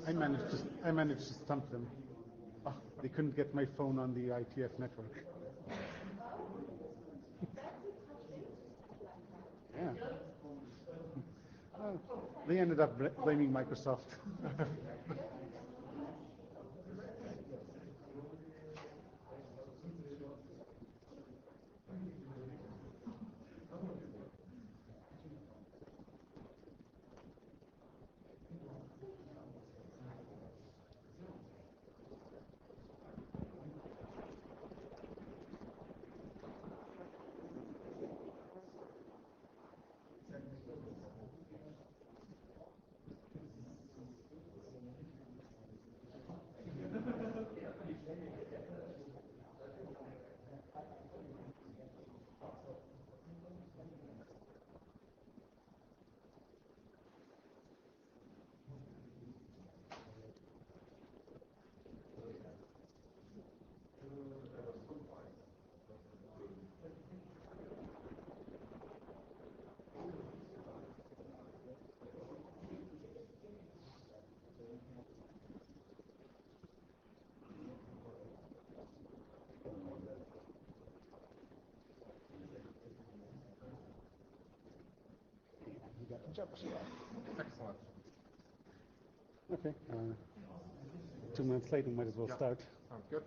I managed to stump them. Oh, they couldn't get my phone on the IETF network. Yeah. Oh, they ended up blaming Microsoft. Excellent. Okay. 2 minutes late, we might as well start. Sounds good.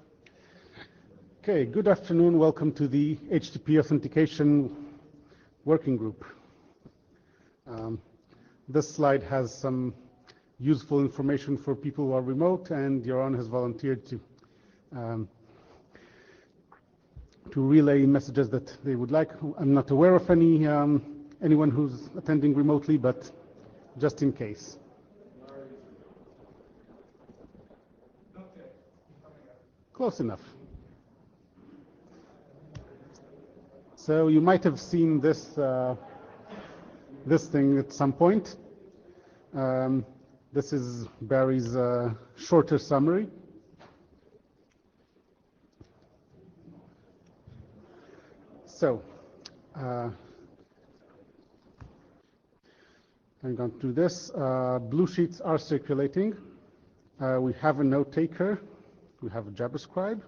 Okay, good afternoon. Welcome to the HTTP authentication working group. This slide has some useful information for people who are remote, and Yaron has volunteered to relay messages that they would like. I'm not aware of anyone who's attending remotely, but just in case. Close enough. So you might have seen this thing at some point. This is Barry's shorter summary. So I'm going to do this. Blue sheets are circulating. We have a note taker. We have a JavaScribe.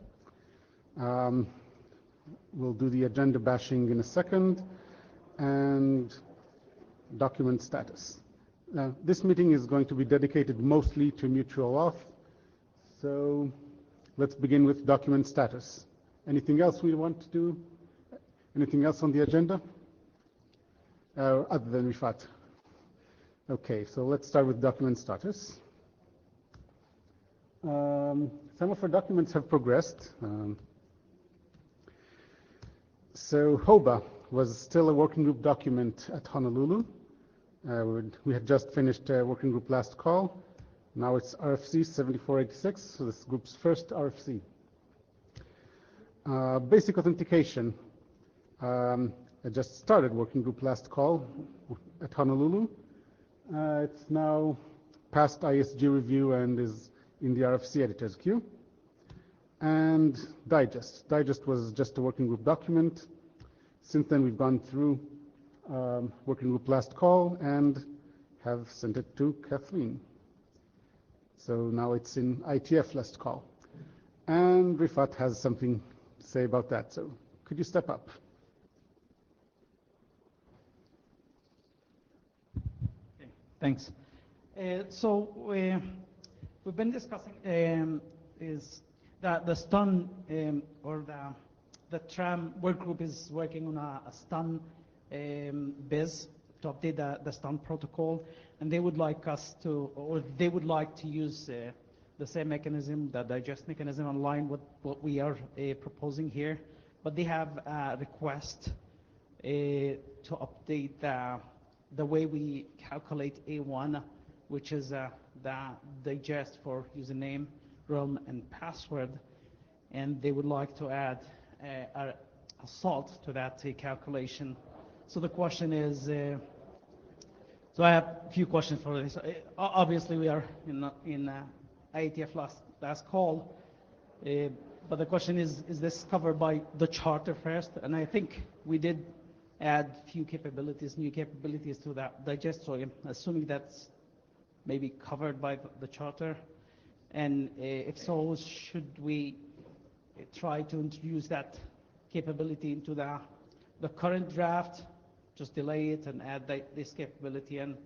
We'll do the agenda bashing in a second, and document status. This meeting is going to be dedicated mostly to mutual auth. So let's begin with document status. Anything else we want to do? Anything else on the agenda? Other than Rifat. Okay, so let's start with document status. Some of our documents have progressed. So HOBA was still a working group document at Honolulu. We had just finished a working group last call. Now it's RFC 7486, so this group's first RFC. Basic authentication. I just started working group last call at Honolulu. It's now past ISG review and is in the RFC editor's queue. And Digest. Digest was just a working group document. Since then, we've gone through working group last call and have sent it to Kathleen. So now it's in IETF last call. And Rifat has something to say about that. So could you step up? Okay, thanks. We've been discussing is that the stun or the TRAM work group is working on a stun biz to update the stun protocol, and they would like us to, or they would like to use the same mechanism, the digest mechanism, online with what we are proposing here. But they have a request to update the way we calculate A1, which is the digest for username, realm, and password, and they would like to add a salt to that calculation. So the question is, so I have a few questions for this. Obviously, we are in IETF last call, but the question is this covered by the charter first? And I think we did add few capabilities, new capabilities to that digest. So I'm assuming that's maybe covered by the charter? And if so, should we try to introduce that capability into the current draft, just delay it and add this capability and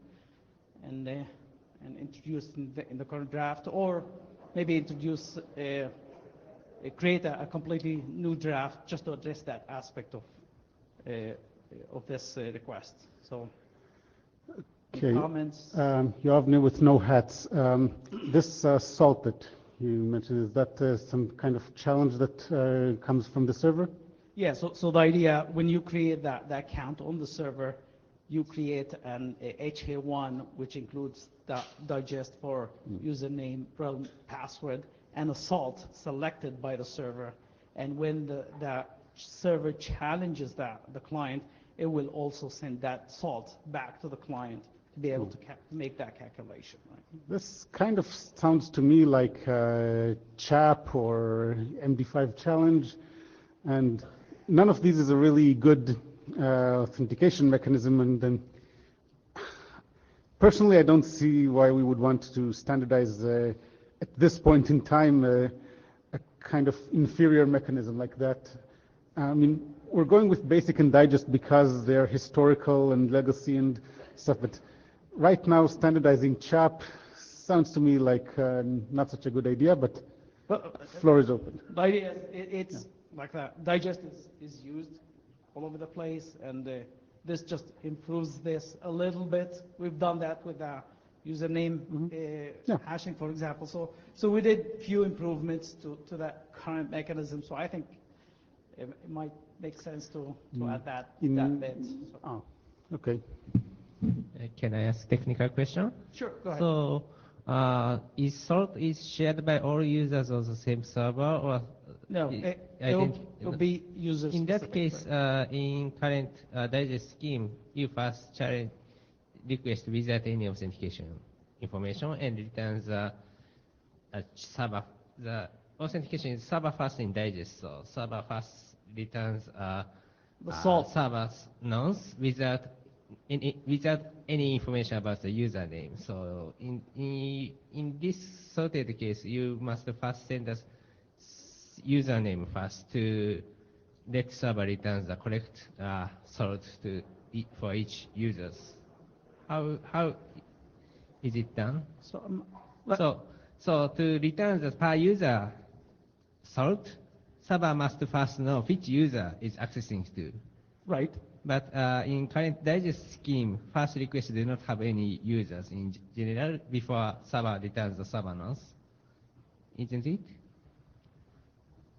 introduce in the current draft, or maybe introduce create a completely new draft just to address that aspect of this request. So, Okay. comments? Yavne with no hats. This salt that you mentioned, is that some kind of challenge that comes from the server? Yeah, so the idea, when you create that account on the server, you create an HA1, which includes the digest for username, realm, password, and a salt selected by the server. And when the server challenges the client, it will also send that salt back to the client to be able to make that calculation. Right? This kind of sounds to me like CHAP or MD5 challenge, and none of these is a really good authentication mechanism. And then, personally, I don't see why we would want to standardize at this point in time a kind of inferior mechanism like that. I mean, we're going with basic and digest because they're historical and legacy and stuff, but right now standardizing CHAP sounds to me like not such a good idea, but floor is open. The idea is it's like that. Digest is used all over the place, and this just improves this a little bit. We've done that with username hashing, for example. So we did few improvements to that current mechanism. So I think it might make sense to add that bit. So. Oh, okay. Can I ask technical question? Sure, go ahead. So, is salt shared by all users on the same server, or No, it'll be user in that specific, case, right? in current digest scheme, you first challenge request without any authentication information and returns server. The authentication is server first in digest, so server first returns The salt. server's nonce without any information about the username. So in this sorted case, you must first send us username first to let server returns the correct salt for each users. How is it done? So to return the per user salt, server must first know which user is accessing to. Right. But in current digest scheme, first request do not have any users in general before server returns the server nonce. Isn't it?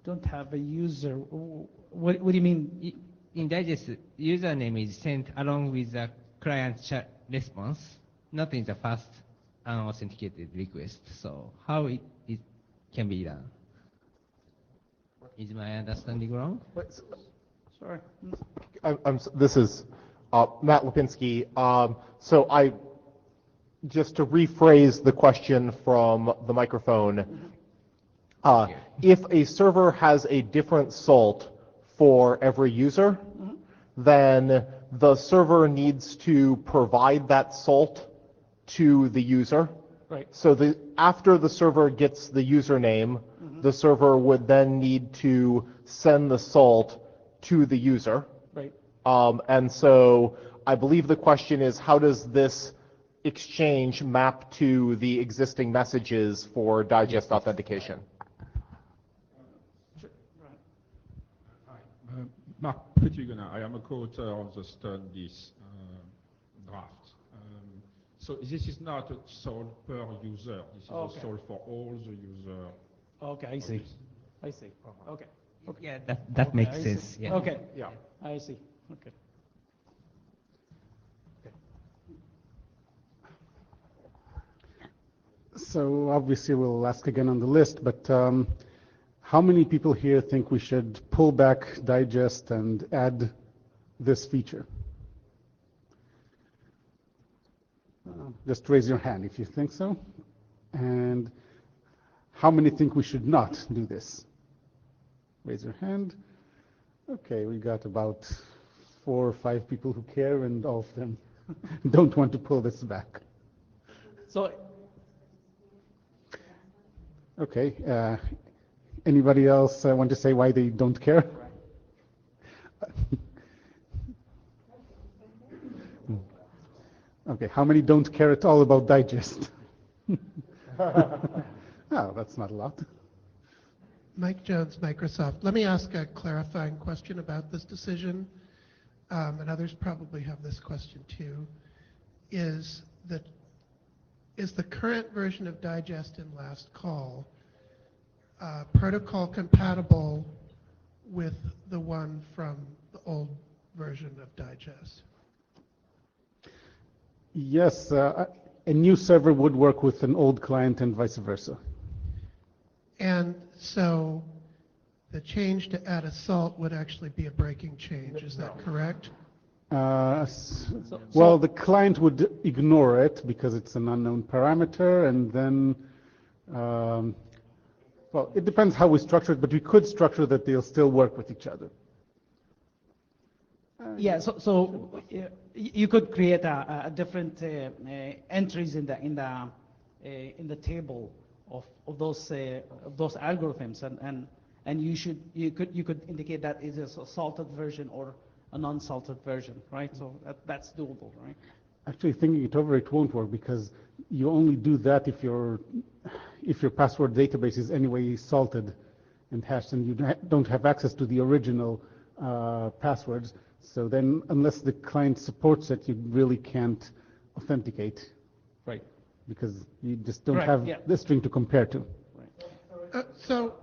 Don't have a user. What do you mean? In digest, username is sent along with the client chat response, not in the first unauthenticated request. So how it can be done? Is my understanding wrong? Sorry. This is Matt Lipinski. So just to rephrase the question from the microphone, if a server has a different salt for every user, then the server needs to provide that salt to the user. Right. So after the server gets the username, the server would then need to send the salt to the user. Right. And so I believe the question is, how does this exchange map to the existing messages for digest authentication? Sure. Right. Hi, Mark Pettigona. I am a co-author of the this draft. So this is not a salt per user. This is a salt for all the users. Okay, I see. I see. Okay. Yeah, that makes I sense. see. Yeah. Okay. Yeah. I see. Okay. So obviously we'll ask again on the list, but how many people here think we should pull back digest and add this feature? Just raise your hand if you think so. And how many think we should not do this? Raise your hand. Okay, we got about 4 or 5 people who care, and all of them don't want to pull this back. So Okay. Anybody else want to say why they don't care? Okay. How many don't care at all about digest? Oh, that's not a lot. Mike Jones, Microsoft. Let me ask a clarifying question about this decision, and others probably have this question too. Is the current version of Digest in Last Call protocol compatible with the one from the old version of Digest? Yes, a new server would work with an old client and vice versa. And so the change to add a salt would actually be a breaking change, is that correct? Well, the client would ignore it because it's an unknown parameter, and then, well, it depends how we structure it, but we could structure that they'll still work with each other. Yeah, so you could create a different entries in the table of those algorithms, and you could indicate that it is a salted version or a non-salted version, right? So that's doable, right? Actually, thinking it over, it won't work because you only do that if your password database is anyway salted and hashed, and you don't have access to the original passwords. So then, unless the client supports it, you really can't authenticate. Right. Because you just don't Right, have yeah. the string to compare to. So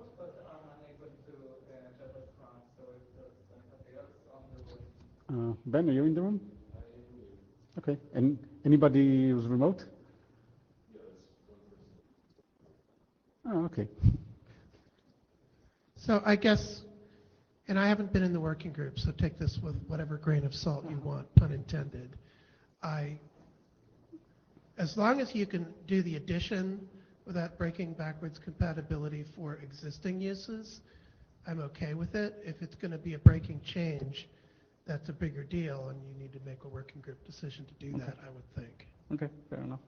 Ben, are you in the room? Okay. And anybody who's remote? Oh, okay. So I guess, and I haven't been in the working group, so take this with whatever grain of salt you want, pun intended. As long as you can do the addition without breaking backwards compatibility for existing uses, I'm okay with it. If it's going to be a breaking change, that's a bigger deal, and you need to make a working group decision to do that, I would think. Okay, fair enough.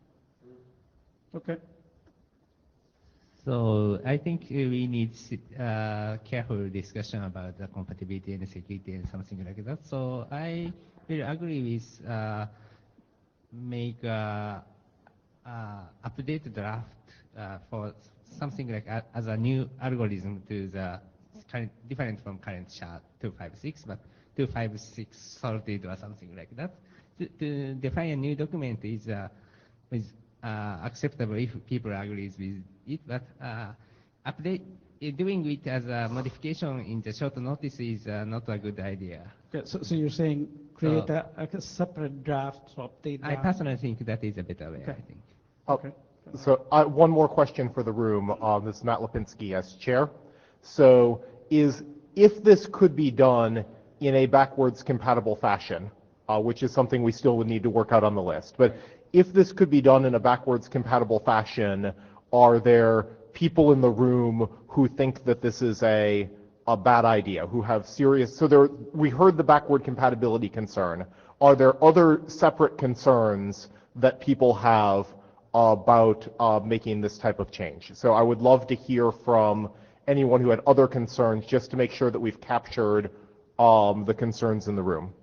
Okay. So I think we need careful discussion about the compatibility and security and something like that. So I will agree with make update draft for something like as a new algorithm to the current, different from current SHA-256, but 256 sorted or something like that. To define a new document is acceptable if people agree with it, but doing it as a modification in the short notice is not a good idea. Okay, so you're saying create a separate draft, so update I draft? personally think that is a better way, Okay. I think. Okay. So one more question for the room. This is Matt Lipinski as chair. So if this could be done in a backwards compatible fashion, which is something we still would need to work out on the list, but if this could be done in a backwards compatible fashion, are there people in the room who think that this is a bad idea, who have serious, we heard the backward compatibility concern. Are there other separate concerns that people have about making this type of change? So I would love to hear from anyone who had other concerns, just to make sure that we've captured the concerns in the room.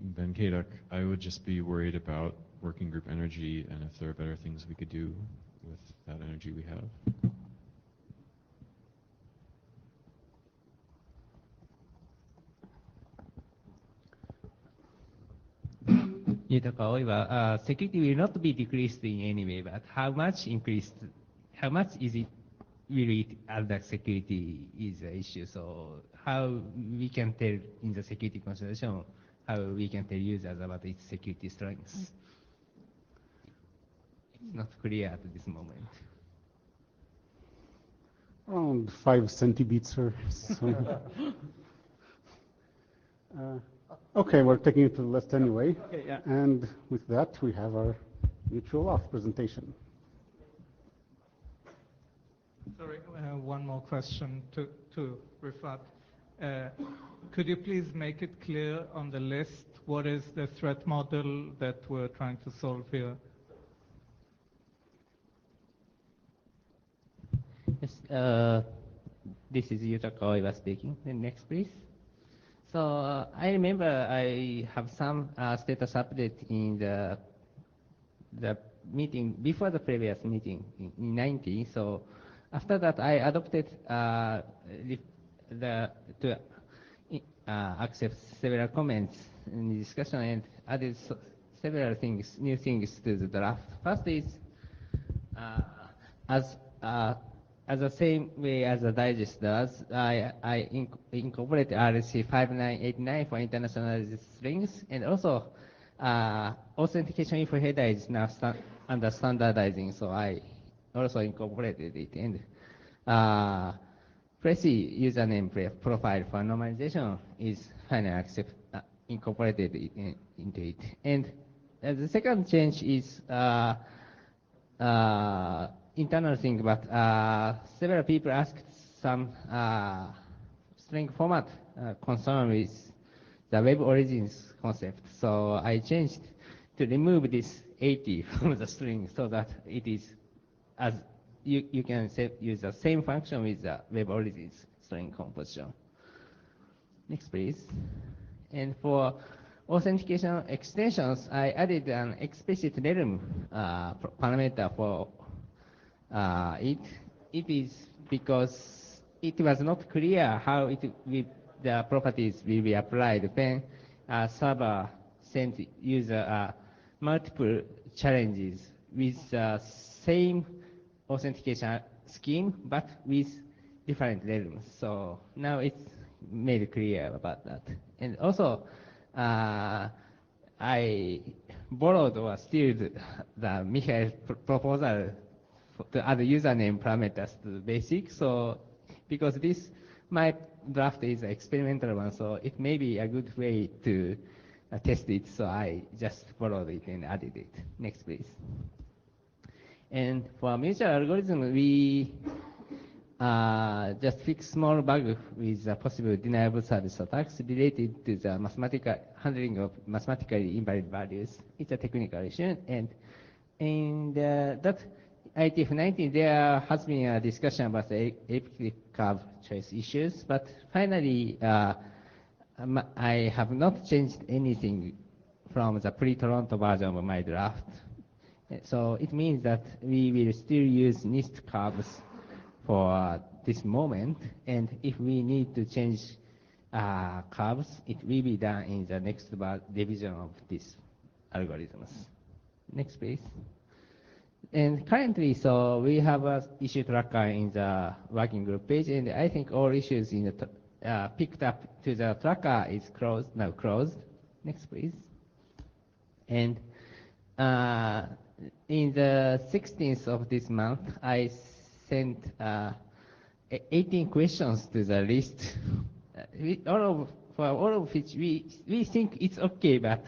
Ben Kaduk, I would just be worried about working group energy and if there are better things we could do with that energy we have. 豊川は、security will not be decreased in any way, but how much increased, how much is it really add the security is the issue. So how we can tell in the security consideration, how we can tell users about its security strengths. It's not clear at this moment. Around 5 centibeats or so. Okay, we're taking it to the list anyway. Okay, yeah. And with that, we have our mutual auth presentation. Sorry, one more question to Rifat. Could you please make it clear on the list what is the threat model that we're trying to solve here? Yes, this is Yuta Koiwa speaking. Then next, please. So I remember I have some status update in the meeting before the previous meeting in 90. So after that, I adopted to accept several comments in the discussion and added several things, new things to the draft. First is uh, as uh, as the same way as the digest does, I incorporate RC 5989 for international strings, and also authentication info header is now under standardizing, so I also incorporated it. And Prezi username profile for normalization is finally incorporated into it. And the second change is internal thing, but several people asked some string format concern with the web origins concept. So I changed to remove this 80 from the string so that it is as you can use the same function with the web origins string composition. Next, please. And for authentication extensions, I added an explicit realm parameter for it. It is because it was not clear how the properties will be applied when a server sent user multiple challenges with the same authentication scheme, but with different realms. So now it's made clear about that. And also, I borrowed or steal the Michael proposal to add username parameters to the basic. So because my draft is an experimental one, so it may be a good way to test it. So I just borrowed it and added it. Next, please. And for mutual algorithm, we just fix small bug with possible deniable service attacks related to the mathematical handling of mathematically invalid values. It's a technical issue, and in that IETF 19, there has been a discussion about the elliptic curve choice issues, but finally, I have not changed anything from the pre-Toronto version of my draft. So it means that we will still use NIST curves for this moment, and if we need to change curves, it will be done in the next revision of these algorithms. Next, please. And currently, so we have an issue tracker in the working group page, and I think all issues in the picked up to the tracker is now closed. Next, please. And in the 16th of this month, I sent 18 questions to the list, for all of which we think it's okay, but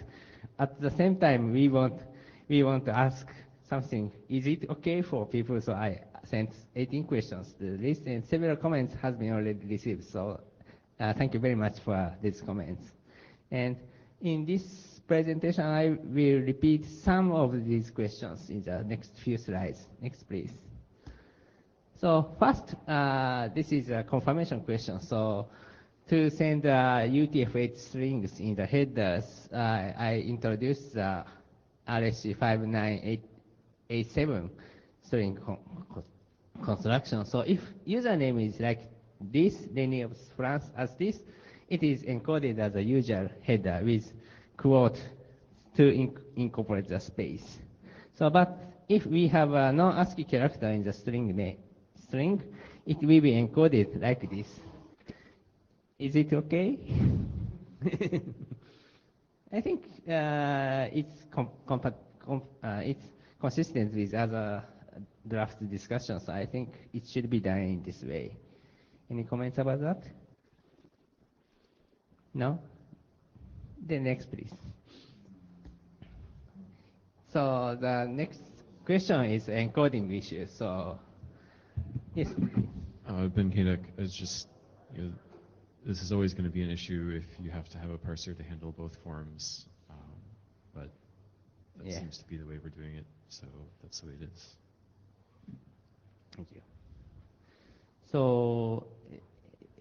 at the same time we want to ask something. Is it okay for people? So I sent 18 questions to the list, and several comments has been already received. So thank you very much for these comments. And in this presentation, I will repeat some of these questions in the next few slides. Next, please. So first, this is a confirmation question. So to send UTF-8 strings in the headers, I introduced the RSC 59887 string construction. So if username is like this, Lenny of France as this, it is encoded as a usual header with quote to incorporate the space. So, but if we have a non-ASCII character in the string, it will be encoded like this. Is it okay? I think it's consistent with other draft discussions. So I think it should be done in this way. Any comments about that? No? The next, please. So the next question is encoding issue. So, yes. Ben Kadek, it's just, this is always going to be an issue if you have to have a parser to handle both forms, but that seems to be the way we're doing it, so that's the way it is. Thank you. So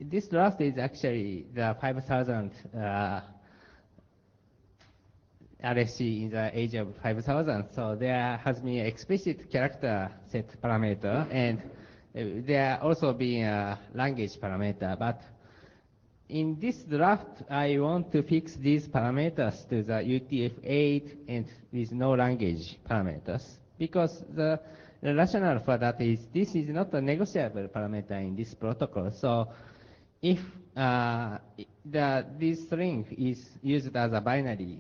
this draft is actually the 5,000 RFC in the age of 5,000. So there has been an explicit character set parameter, and there also been a language parameter. But in this draft, I want to fix these parameters to the UTF-8 and with no language parameters, because the rationale for that is this is not a negotiable parameter in this protocol. So if this string is used as a binary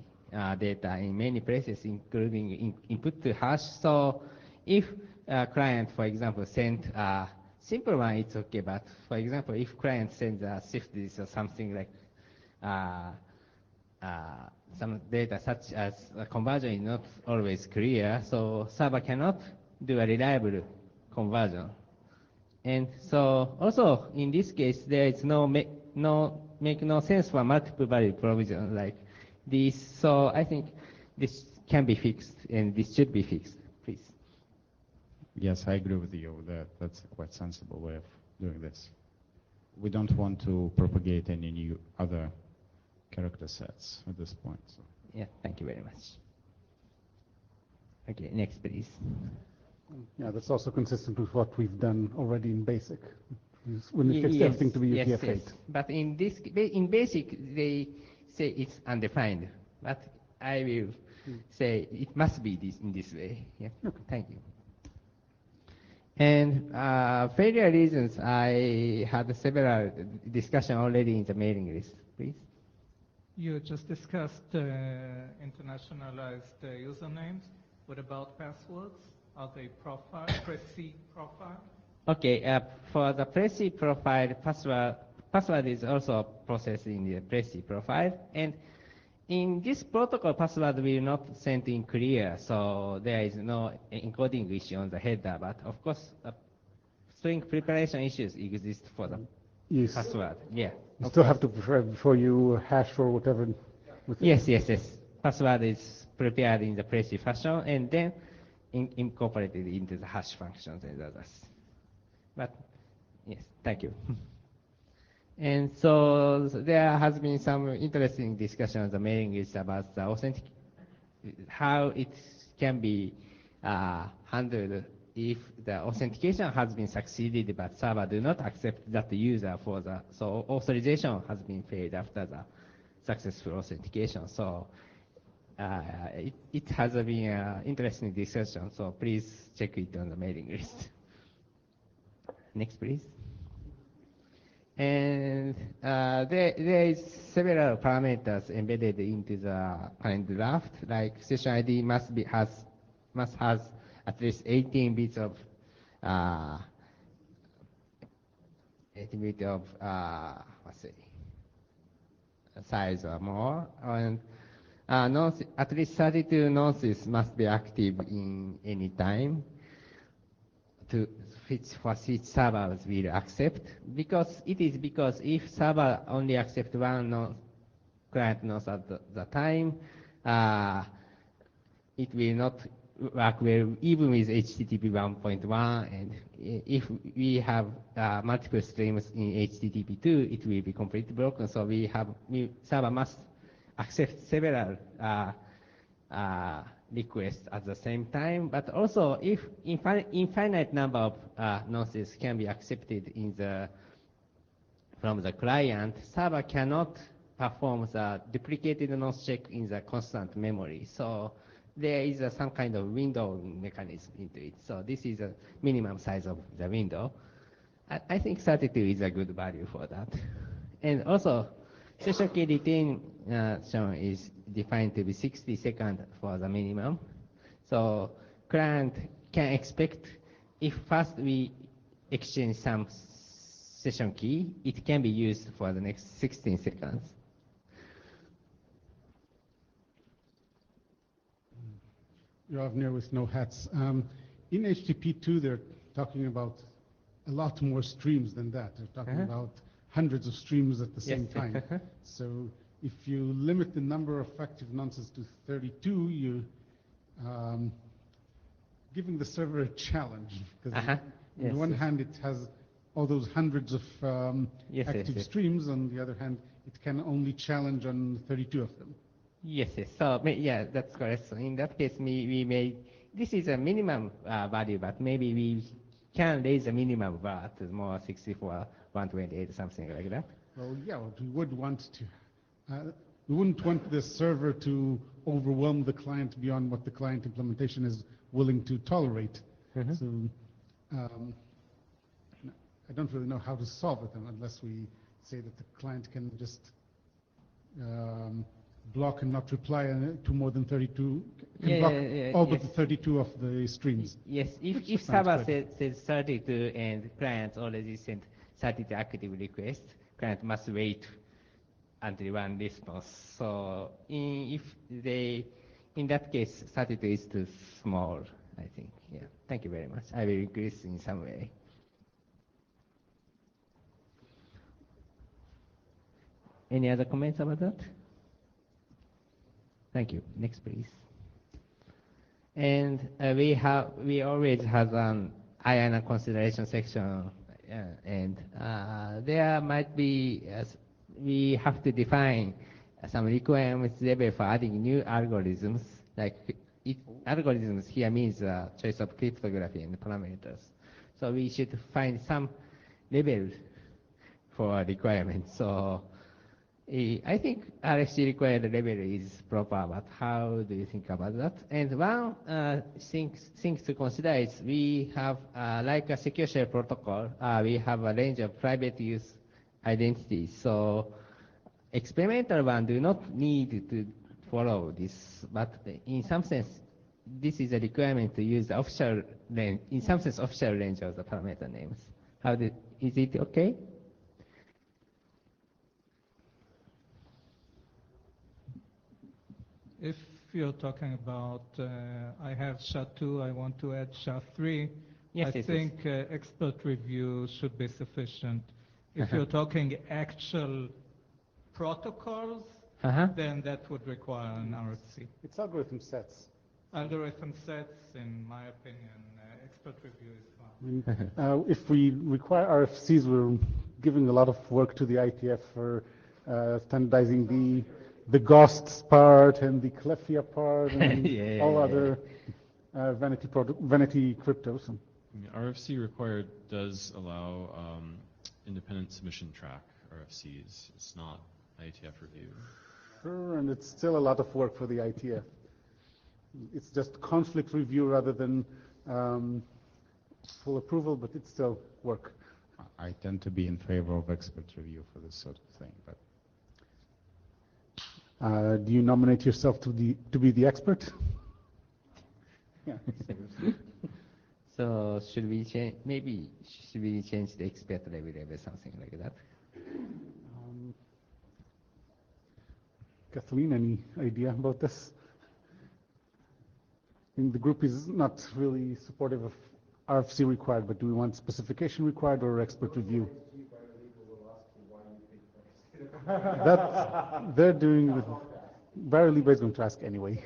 data in many places, including input to hash. So if a client, for example, sent a simple one, it's okay. But for example, if client sends a shift disk or something like some data such as a conversion is not always clear, so server cannot do a reliable conversion. And so also in this case, there is make no sense for multiple value provision like this. So I think this can be fixed, and this should be fixed, please. Yes, I agree with you that that's a quite sensible way of doing this. We don't want to propagate any new other character sets at this point. So. Yeah, thank you very much. Okay, next, please. Yeah, that's also consistent with what we've done already in BASIC. When we fixed everything to be UTF-8. Yes. But in BASIC, they say it's undefined. But I will say it must be in this way. Yeah. Okay. Thank you. And failure reasons, I had several discussion already in the mailing list. Please. You just discussed internationalized usernames. What about passwords? Are they PRECY profile? Okay, for the PRECY profile, password is also processed in the PRECY profile. And in this protocol, password will not send in clear, so there is no encoding issue on the header. But of course, string preparation issues exist for the password. Yeah. You still have to prepare before you hash or whatever. Yes. Password is prepared in the PRECY fashion and then incorporated into the hash functions and others. But yes, thank you. And so there has been some interesting discussion on the mailing list about the how it can be handled if the authentication has been succeeded, but server do not accept that user for so authorization has been failed after the successful authentication. So it has been an interesting discussion, so please check it on the mailing list. Next, please. And there is several parameters embedded into the current draft, like session ID must has at least 18 bits of size or more, and at least 32 nonces must be active in any time to which servers will accept, because if server only accept one client node at the time, it will not work well even with HTTP 1.1, and if we have multiple streams in HTTP 2, it will be completely broken. So server must accept several requests at the same time, but also if infinite number of nodes can be accepted from the client, server cannot perform the duplicated node check in the constant memory. So there is some kind of window mechanism into it. So this is a minimum size of the window. I think 32 is a good value for that. And also, session key retention is defined to be 60 seconds for the minimum. So client can expect if first we exchange some session key, it can be used for the next 16 seconds. Ravnir with no hats. In HTTP2, they're talking about a lot more streams than that. They're talking about hundreds of streams at the same time. So if you limit the number of active nonces to 32, you're giving the server a challenge. Because on the one hand, it has all those hundreds of Yes, active yes. streams. On the other hand, it can only challenge on 32 of them. Yes, yes. So, yeah, that's correct. So in that case, we may, this is a minimum value, but maybe we can raise the minimum bar to more 64, 128, something like that. Well, yeah, we would want to. We wouldn't want the server to overwhelm the client beyond what the client implementation is willing to tolerate. Mhm. So I don't really know how to solve it unless we say that the client can just block and not reply to more than 32, can block all but the 32 of the streams. Yes, Which if sounds server good. says 32 and client already sent 32 active requests, client must wait until one response. So in that case, 32 is too small, I think. Yeah. Thank you very much. I will increase in some way. Any other comments about that? Thank you. Next, please. And we always have an IANA consideration section, and there might be, we have to define some requirements level for adding new algorithms. Like algorithms here means choice of cryptography and parameters. So we should find some level for requirements. So I think RFC required level is proper, but how do you think about that? And one thing to consider is we have, like a secure shell protocol, we have a range of private use identities. So experimental one do not need to follow this, but in some sense, this is a requirement to use the official range, in some sense, official range of the parameter names. Is it okay? If you're talking about, I have SHA-2, I want to add SHA-3, Yes, I yes, think expert review should be sufficient. If you're talking actual protocols, then that would require an RFC. It's algorithm sets. Algorithm sets, in my opinion, expert review is fine. If we require RFCs, we're giving a lot of work to the IETF for standardizing the GOSTs part and the Clefia part and all other vanity cryptos. RFC required does allow independent submission track RFCs. It's not IETF review. Sure, and it's still a lot of work for the IETF. It's just conflict review rather than full approval, but it's still work. I tend to be in favor of expert review for this sort of thing, but do you nominate yourself to be the expert? Yeah. So should we change? Maybe should we change the expert level or something like that? Kathleen, any idea about this? I mean, the group is not really supportive of RFC required, but do we want specification required or expert review? That they're doing with Barry Liba is going to ask anyway.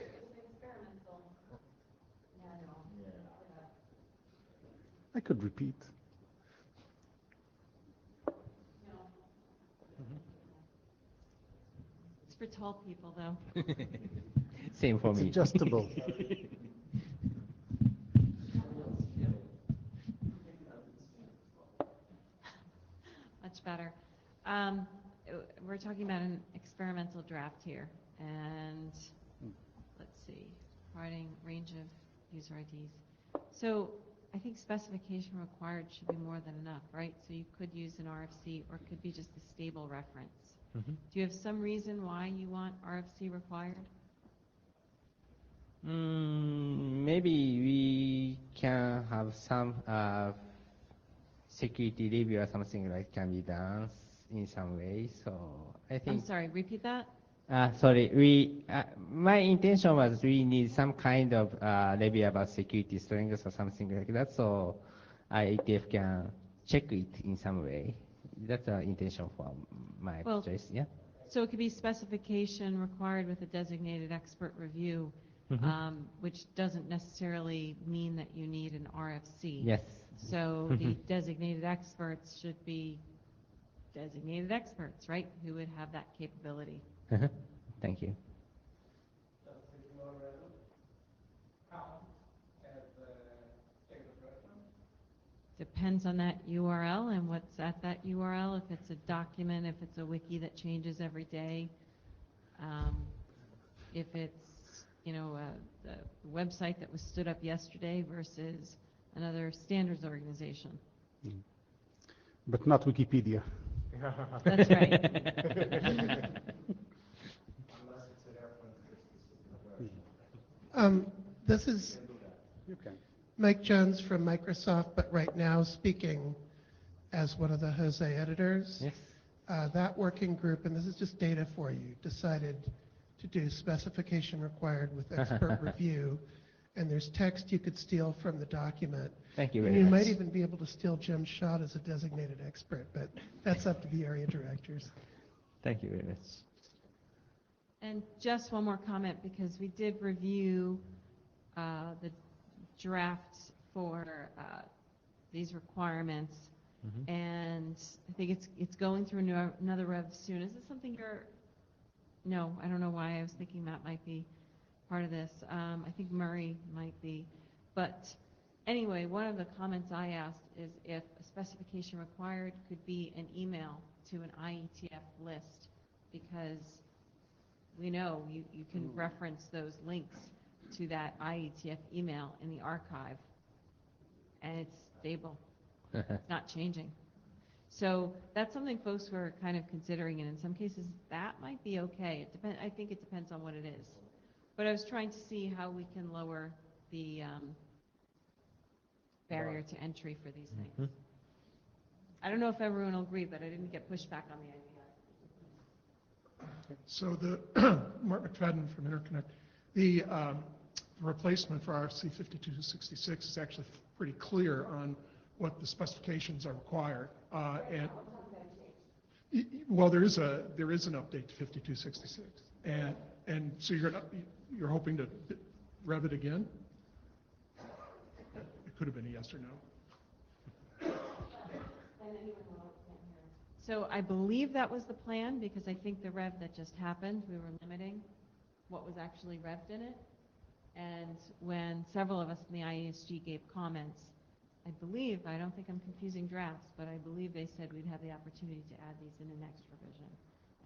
I could repeat. It's for tall people, though. Same for It's me. adjustable. Much better. We're talking about an experimental draft here, and let's see, providing range of user IDs. So I think specification required should be more than enough, right? So you could use an RFC, or it could be just a stable reference. Do you have some reason why you want RFC required? Maybe we can have some security review or something like can be done in some way. So I think. I'm sorry, repeat that? Sorry, my intention was we need some kind of review about security strengths or something like that, so IETF can check it in some way. That's the intention for my choice, yeah? So it could be specification required with a designated expert review, which doesn't necessarily mean that you need an RFC. Yes, So the designated experts should be designated experts, right, who would have that capability. Thank you. Depends on that URL and what's at that URL. If it's a document, if it's a wiki that changes every day, if it's, you know, the website that was stood up yesterday versus another standards organization. But not Wikipedia. That's right. This is You can. Mike Jones from Microsoft, but right now speaking as one of the Jose editors. Yes. That working group, and this is just data for you, decided to do specification required with expert review, and there's text you could steal from the document. Thank you And very you much. might even be able to steal Jim's shot as a designated expert, but that's up to the area directors. Thank you very much. And just one more comment, because we did review the drafts for these requirements, and I think it's going through another rev soon. Is this something you're? No, I don't know why I was thinking that might be part of this. I think Murray might be, but anyway, one of the comments I asked is if a specification required could be an email to an IETF list, because we know you can reference those links to that IETF email in the archive, and it's stable. It's not changing. So that's something folks were kind of considering, and in some cases that might be okay. I think it depends on what it is. But I was trying to see how we can lower the barrier to entry for these things. I don't know if everyone will agree, but I didn't get pushback on the idea. So the Mark McFadden from Interconnect, the replacement for RFC 5266 is actually pretty clear on what the specifications are required. Well, there is an update to 5266, and so you're hoping to rev it again? It could have been a yes or no. So I believe that was the plan, because I think the rev that just happened, we were limiting what was actually revved in it. And when several of us in the IESG gave comments, I believe, I don't think I'm confusing drafts, but I believe they said we'd have the opportunity to add these in the next revision.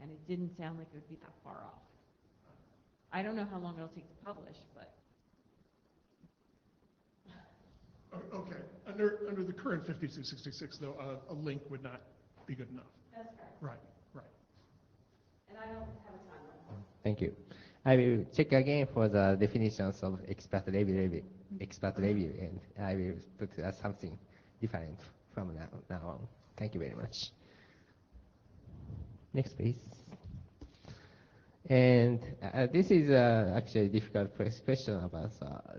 And it didn't sound like it would be that far off. I don't know how long it'll take to publish, but. Okay. Under the current 5266, though, a link would not be good enough. That's correct. Right. And I don't have a timeline. Thank you. I will check again for the definitions of expert review, and I will put something different from now on. Thank you very much. Next, please. And this is actually a difficult question about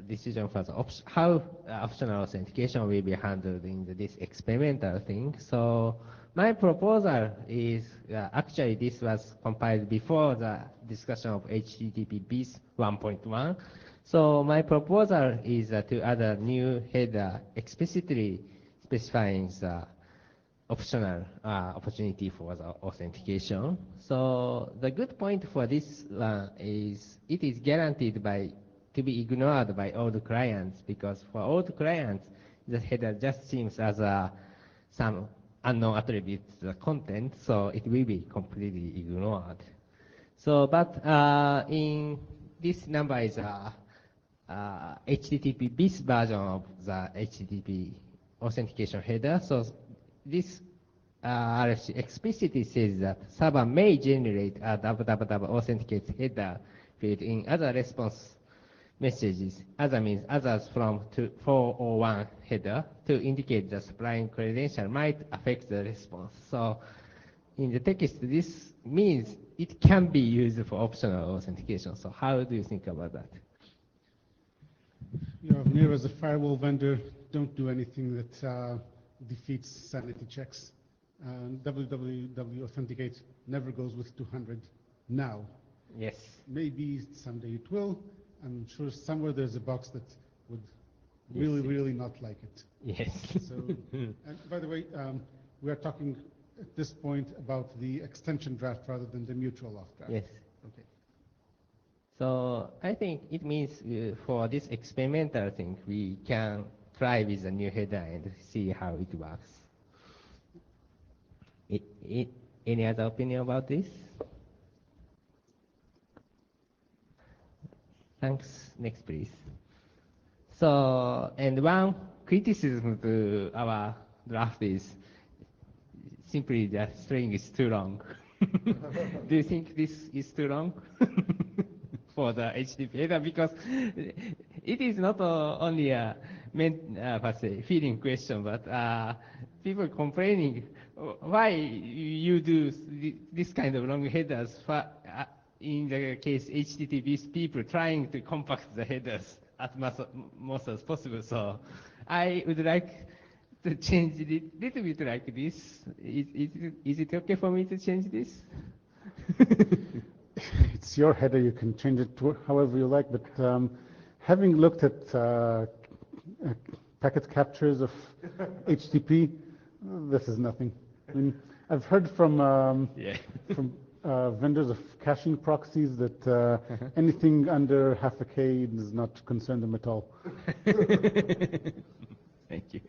decision for the how optional authentication will be handled in this experimental thing. So my proposal is actually this was compiled before the discussion of HTTP BIS 1.1. So my proposal is to add a new header explicitly specifying the optional opportunity for the authentication. So the good point for this is it is guaranteed to be ignored by all the clients, because for all the clients, the header just seems as some unknown attribute to the content, so it will be completely ignored. So, but in this number is HTTP BIS version of the HTTP authentication header. So this RFC explicitly says that server may generate a www authenticate header field in other response messages, others from 401 header to indicate the supplying credential might affect the response. So in the text, this means it can be used for optional authentication. So how do you think about that? Me as a firewall vendor, don't do anything that defeats sanity checks. www authenticate never goes with 200 now. Yes. Maybe someday it will. I'm sure somewhere there's a box that would really, really not like it. Yes. So, and by the way, we are talking at this point about the extension draft rather than the mutual auth draft. Yes. Okay. So I think it means for this experimental thing, we can try with a new header and see how it works. Any other opinion about this? Thanks. Next, please. So, and one criticism to our draft is simply the string is too long. Do you think this is too long for the HTTP header? Because it is not only a per se feeling question, but people complaining why you do this kind of long headers for, in the case HTTP people trying to compact the headers as most as possible. So I would like to change it a little bit like this. Is it okay for me to change this? It's your header, you can change it to however you like, but having looked at packet captures of HTTP, this is nothing. I mean, I've heard from from vendors of caching proxies that anything under half a K does not concern them at all. Thank you.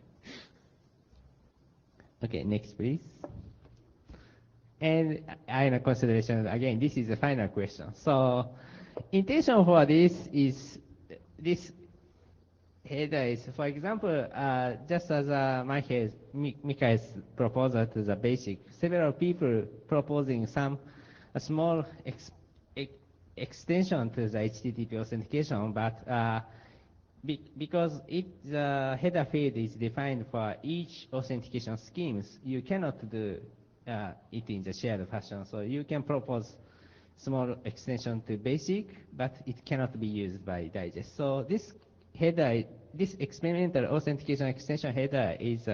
Okay, next please. And in a consideration, again, this is the final question. So intention for this is, this header is, for example, just as Mikhail's proposal to the basic, several people proposing a small extension to the HTTP authentication, but because the header field is defined for each authentication schemes, you cannot do it in the shared fashion. So you can propose small extension to basic, but it cannot be used by digest. So this header, this experimental authentication extension header is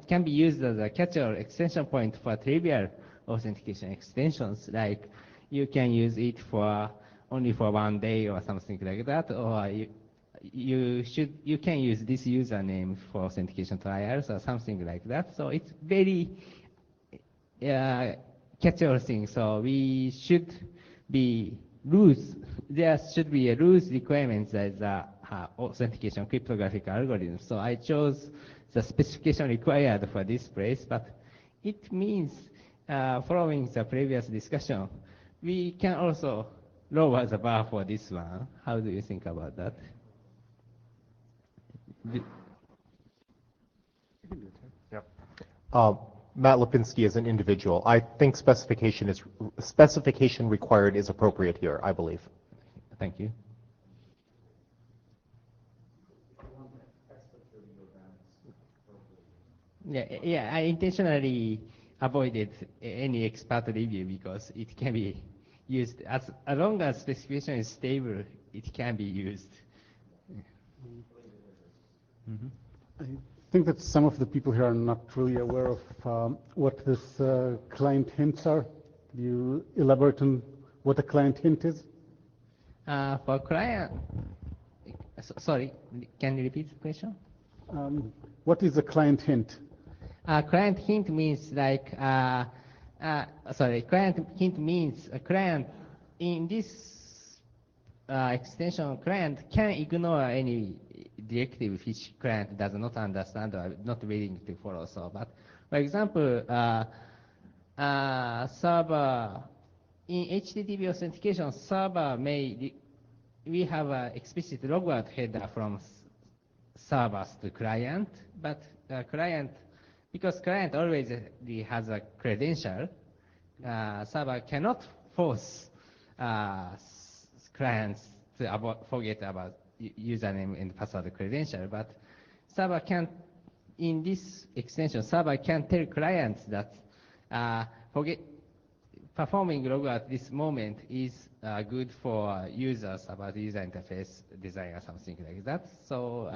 can be used as a catch-all extension point for trivial authentication extensions. Like you can use it for only for 1 day or something like that, or you can use this username for authentication trials or something like that. So it's very catch-all thing. So we should be rules. There should be a rules requirements as a authentication cryptographic algorithm. So I chose the specification required for this place, but it means following the previous discussion, we can also lower the bar for this one. How do you think about that? Yep. Matt Lipinski is an individual. I think specification required is appropriate here, I believe. Thank you. Yeah, I intentionally avoided any expert review because it can be used as long as specification is stable, it can be used. I think that some of the people here are not really aware of what this client hints are. Can you elaborate on what a client hint is? For client, sorry, can you repeat the question? What is a client hint? Client hint means like, client hint means a client in this extension, client can ignore any directive which client does not understand or not willing to follow. So, but for example, server in HTTP authentication, server we have an explicit logout header from servers to client, but client, because client always has a credential, server cannot force clients to forget about username and password credential, but server can, in this extension, server can tell clients that performing logout at this moment is good for users about user interface design or something like that. So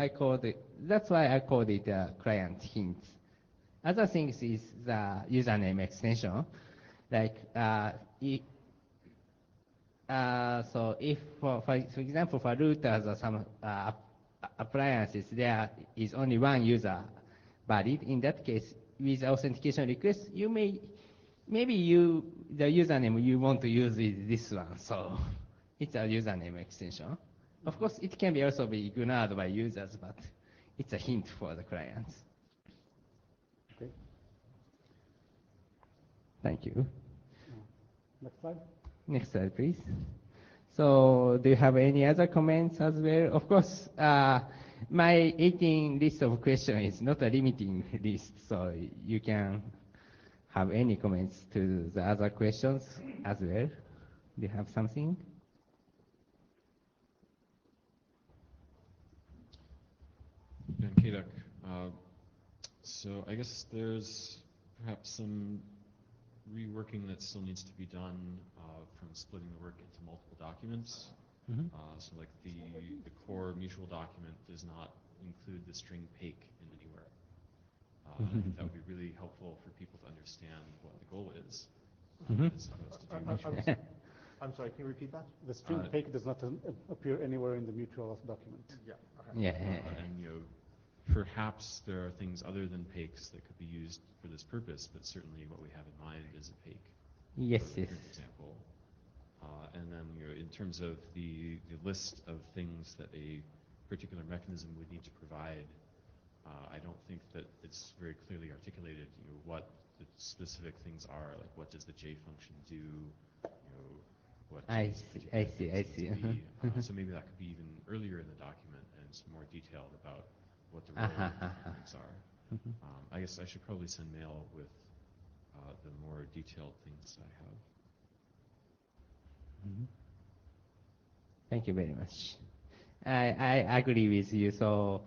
that's why I called it client hint. Other things is the username extension. Like, so if, for example, for routers or some appliances, there is only one user valid. In that case, with authentication request, maybe the username you want to use is this one, so it's a username extension. Of course, it can also be ignored by users, but it's a hint for the clients. Okay. Thank you. Next slide. Next slide, please. So do you have any other comments as well? Of course, my 18 list of questions is not a limiting list, so you can have any comments to the other questions as well. Do you have something? Ben Kadek. So I guess there's perhaps some reworking that still needs to be done from splitting the work into multiple documents. So like the core mutual document does not include the string PAIC in anywhere. I think that would be really helpful for people to understand what the goal is. As opposed to doing I'm sorry, can you repeat that? The string PAIC does not appear anywhere in the mutual auth document. Yeah. And perhaps there are things other than PAICs that could be used for this purpose, but certainly what we have in mind is a PAIC. Yes, yes. For example. And then in terms of the list of things that a particular mechanism would need to provide, I don't think that it's very clearly articulated what the specific things are, like what does the J function do, what I see. So maybe that could be even earlier in the document and some more detailed about what the role of the things are. I guess I should probably send mail with the more detailed things I have. Thank you very much. I agree with you. So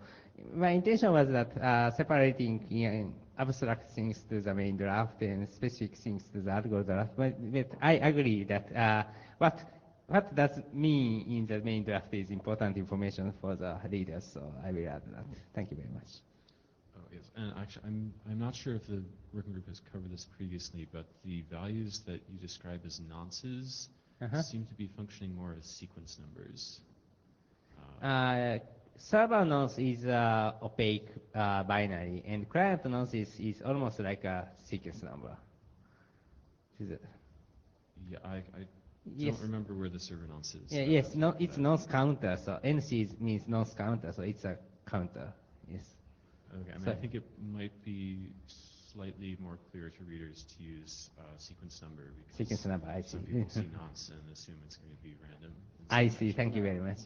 my intention was that separating abstract things to the main draft and specific things to the algo draft. But I agree that what does mean in the main draft is important information for the readers. So I will add that. Thank you very much. Oh yes, and actually, I'm not sure if the working group has covered this previously, but the values that you describe as nonces seem to be functioning more as sequence numbers. Server nonce is opaque binary, and client nonce is almost like a sequence number. Yeah, I don't remember where the server nonce is. Yeah, yes, no, it's nonce counter. So NC means nonce counter, so it's a counter. Yes. Okay, I mean, I think it might be slightly more clear to readers to use sequence number because sequence number, I see. Some people see nonce and assume it's going to be random. I see. Thank you very much.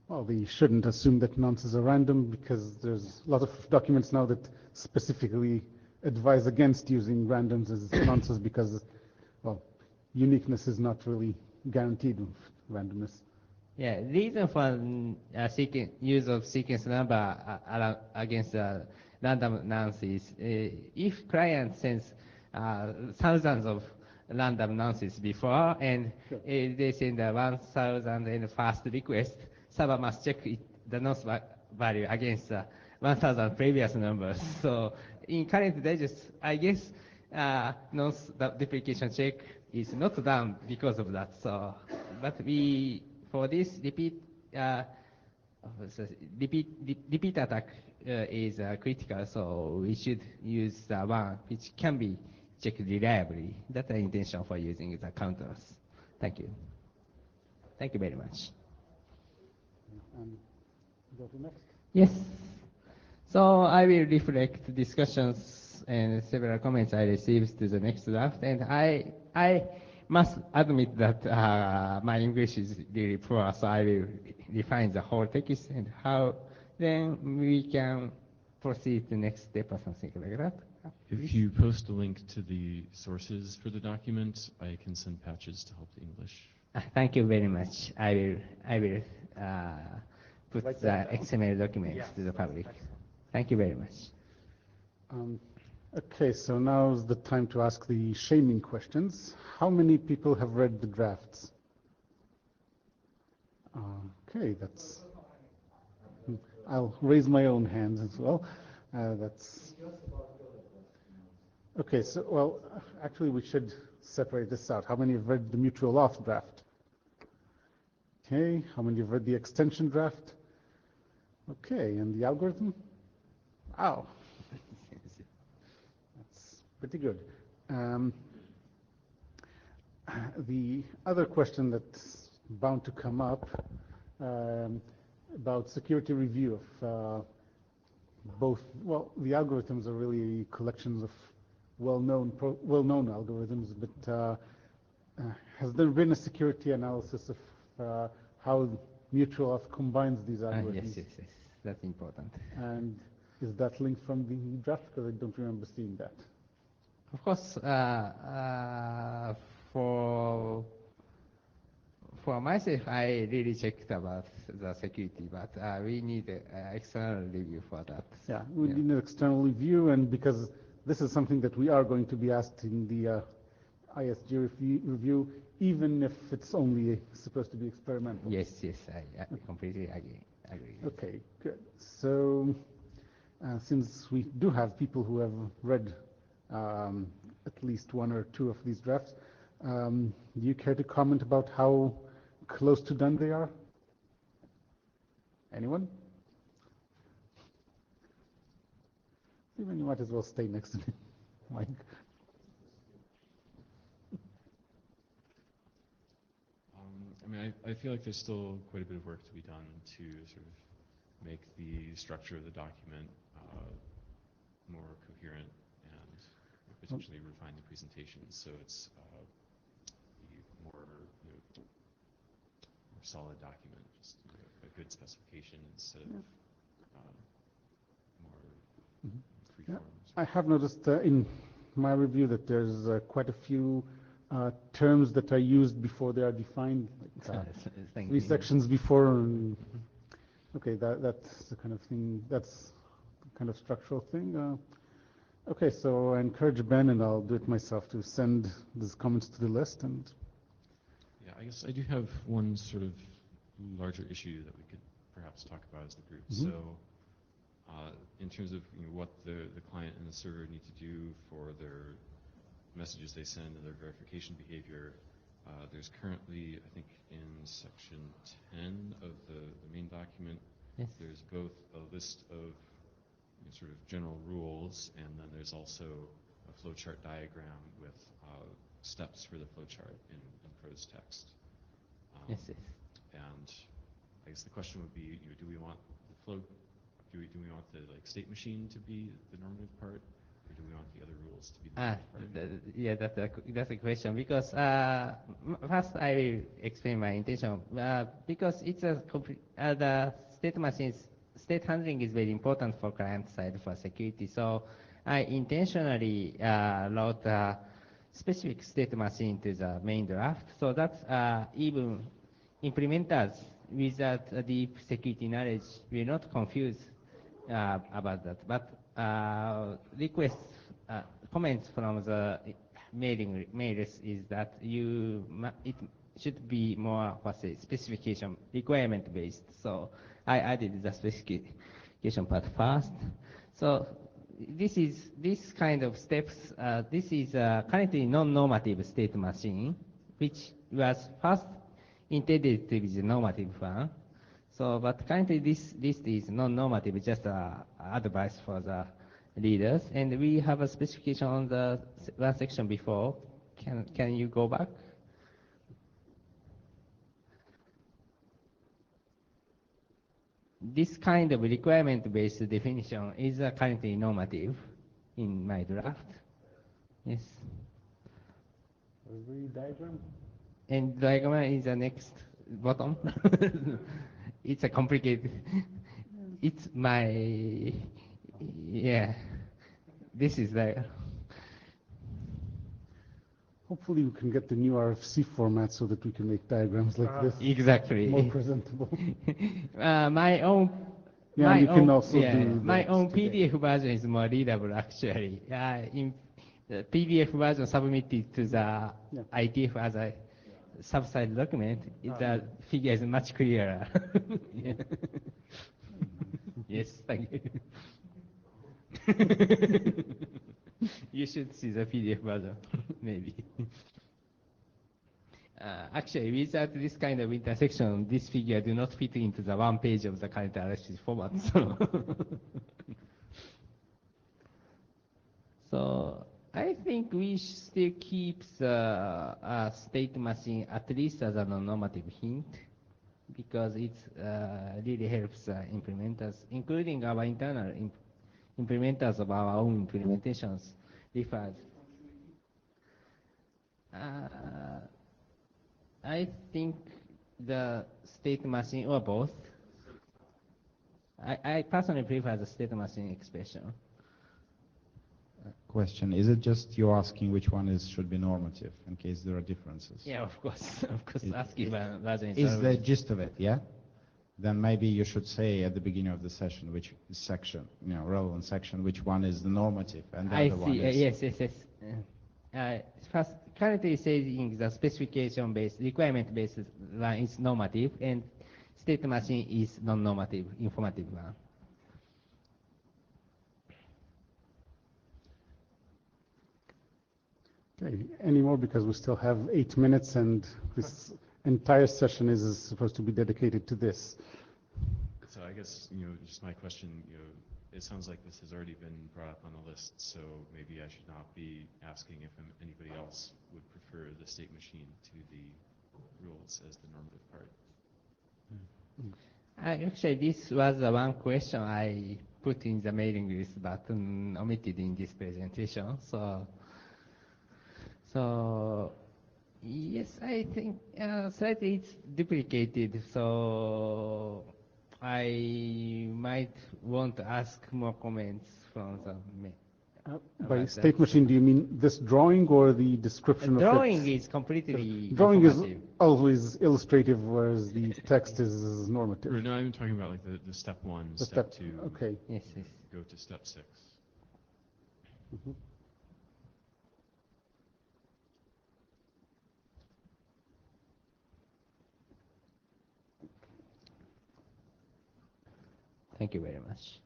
Well, they shouldn't assume that nonces are random because there's a lot of documents now that specifically advise against using randoms as nonces because, well, uniqueness is not really guaranteed with randomness. Yeah, reason for use of sequence number against random nonce is if client sends thousands of random nonces before and they send a 1,001st request, server must check the nonce value against 1,000 previous numbers. So in current digest, I guess nonce duplication check is not done because of that. So, but for this repeat attack is critical, so we should use the one which can be checked reliably. That's the intention for using the counters. Thank you. Thank you very much. Go to next. Yes. So I will reflect discussions and several comments I received to the next draft, and I must admit that my English is really poor, so I will refine the whole text and how then we can proceed to the next step or something like that. If you post a link to the sources for the document, I can send patches to help the English. Thank you very much. I will put the XML documents to the public. Thank you very much. Okay, so now's the time to ask the shaming questions. How many people have read the drafts? Okay, that's... I'll raise my own hands as well. That's... Okay, so, well, actually we should separate this out. How many have read the mutual auth draft? Okay, how many have read the extension draft? Okay, and the algorithm? Wow, that's pretty good. The other question that's bound to come up about security review of both, well, the algorithms are really collections of well-known algorithms, but has there been a security analysis of how mutual auth combines these algorithms? Yes, that's important. And is that linked from the draft? Because I don't remember seeing that. Of course, for myself, I really checked about the security, but we need external review for that. Yeah, we need an external review, and because this is something that we are going to be asked in the ISG review, even if it's only supposed to be experimental. Yes, I completely agree. Okay, good. So, since we do have people who have read at least one or two of these drafts, do you care to comment about how close to done they are? Anyone? Even you might as well stay next to me, Mike. I mean, I feel like there's still quite a bit of work to be done to sort of make the structure of the document more coherent and potentially refine the presentation so it's more, more solid document, just a good specification instead of more free form. I have noticed in my review that there's quite a few terms that are used before they are defined, like 3 sections before. And, okay, that's the kind of thing, that's the kind of structural thing. Okay, so I encourage Ben, and I'll do it myself, to send these comments to the list. And yeah, I guess I do have one sort of larger issue that we could perhaps talk about as a group. So in terms of what the client and the server need to do for their messages they send and their verification behavior, there's currently, I think in section 10 of the main document, there's both a list of sort of general rules, and then there's also a flowchart diagram with steps for the flowchart in prose text. And I guess the question would be, do we want the flow? Do we want the state machine to be the normative part, or do we want the other rules to be the normative part? Yeah, that's a question, because first I will explain my intention. Because it's the state handling is very important for client side for security. So I intentionally wrote a specific state machine to the main draft, so that even implementers without a deep security knowledge will not confuse about that. But requests, comments from the mailers is that it should be more, specification requirement based. So I added the specification part first. So this kind of steps, this is currently non-normative state machine, which was first intended to be the normative one. So, but currently this is non-normative, just advice for the leaders. And we have a specification on the one section before. Can you go back? This kind of requirement-based definition is currently normative in my draft. Yes. every diagram? And diagram is the next bottom. It's a complicated. It's my, yeah. This is the. Hopefully we can get the new RFC format so that we can make diagrams like this. Exactly. More presentable. My own. Yeah, my you own, can also yeah, do my that own today. PDF version is more readable actually. In the PDF version submitted to the IETF as a subside document, the figure is much clearer. Yeah. Yes, thank you. You should see the PDF version, maybe. Actually, without this kind of intersection, this figure do not fit into the one page of the current analysis format. So, so I think we should still keep the state machine at least as a non-normative hint, because it really helps implementers, including our internal implementers of our own implementations, referred. I think the state machine, or both. I personally prefer the state machine expression. Question, is it just you asking which one should be normative in case there are differences? Yeah, of course, asking rather than is the gist of it, yeah? Then maybe you should say at the beginning of the session which section, relevant section, which one is the normative, and the other one is... yes. First, currently saying the specification-based, requirement-based one is normative, and state machine is non-normative, informative one. Okay, any more, because we still have 8 minutes and this entire session is supposed to be dedicated to this. So I guess, just my question, it sounds like this has already been brought up on the list, so maybe I should not be asking if anybody else would prefer the state machine to the rules as the normative part. Actually, this was the one question I put in the mailing list button omitted in this presentation. So yes, I think slightly it's duplicated, so I might want to ask more comments from the by state machine, do you mean this drawing or the description of it? Drawing is completely drawing informative. is always illustrative, whereas the text is normative. No, I'm talking about like the step 1, The step 2. Okay. Yes. Go to step 6. Mm-hmm. Thank you very much.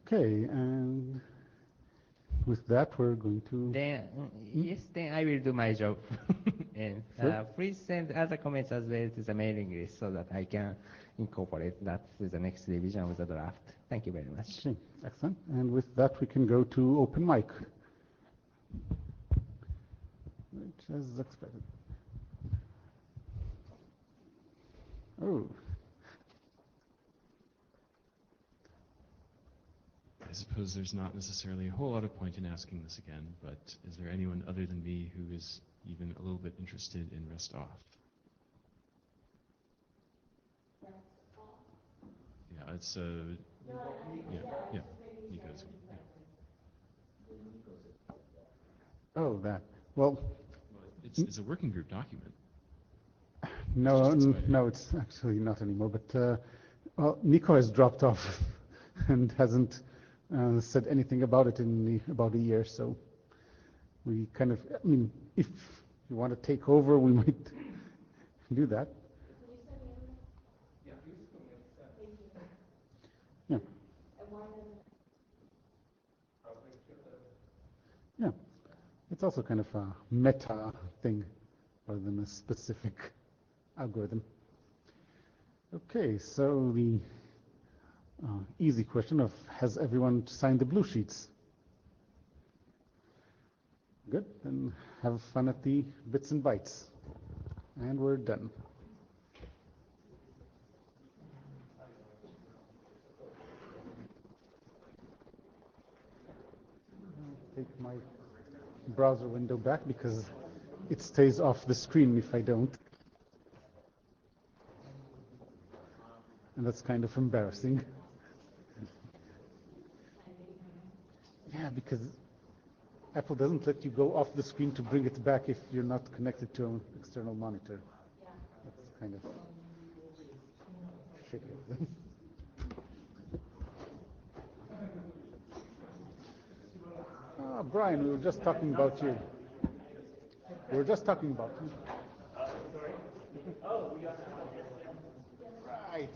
Okay, and with that, we're going to... Then I will do my job. And Sure. please send other comments as well to the mailing list so that I can incorporate that to the next revision of the draft. Thank you very much. Okay, excellent. And with that, we can go to open mic, which is expected. Oh. I suppose there's not necessarily a whole lot of point in asking this again, but is there anyone other than me who is even a little bit interested in rest off? Yeah, it's yeah, Nico's. Yeah. Oh, that. Well, it's a working group document. No, it's actually not anymore. But well, Nico has dropped off and hasn't said anything about it in about a year. So we kind of, I mean, if you want to take over, we might do that. Yeah. Yeah. It's also kind of a meta thing rather than a specific algorithm. Okay, so the easy question of, has everyone signed the blue sheets? Good, then have fun at the bits and bytes. And we're done. I'll take my browser window back because it stays off the screen if I don't. And that's kind of embarrassing. Yeah, because Apple doesn't let you go off the screen to bring it back if you're not connected to an external monitor. That's kind of tricky. Brian, we were just talking about you. We were just talking about you. Right.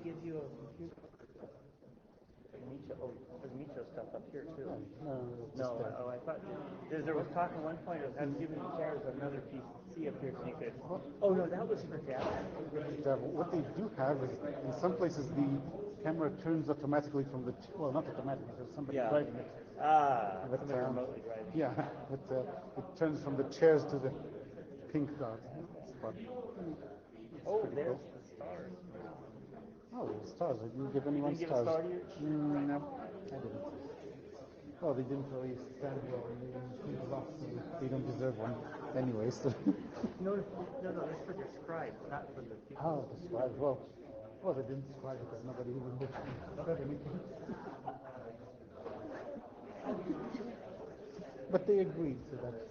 give you a computer? There's Micho stuff up here too. No, I thought there was talk at one point of having given the chairs another PC up here so you could. Oh no, that was for Java. What they do have is, in some places, the camera turns automatically from the, well, not automatically, there's somebody driving it. But, somebody remotely driving. Yeah, but it turns from the chairs to the pink dot spot. Oh, there's the stars. Oh, there's stars. Did you give anyone Did you stars? give a star to you? No, I didn't. Oh, they didn't really stand well. They don't deserve one anyway, so. No, that's for the scribe, not for the people. Oh, the scribe. Well, they didn't scribe because nobody even said anything. But they agreed, so that's.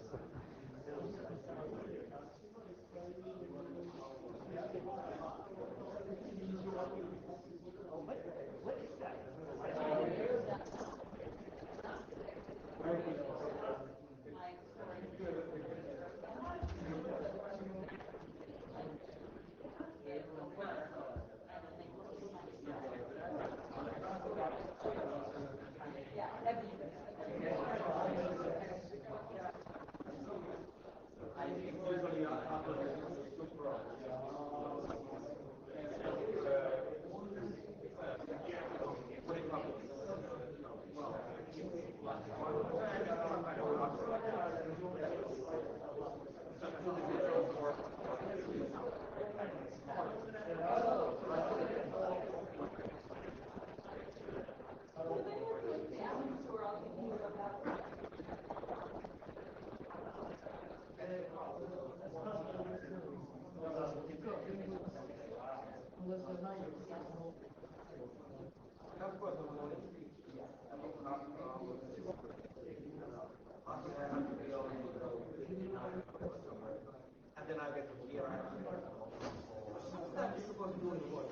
And then I get to hear. That's supposed to do in the work.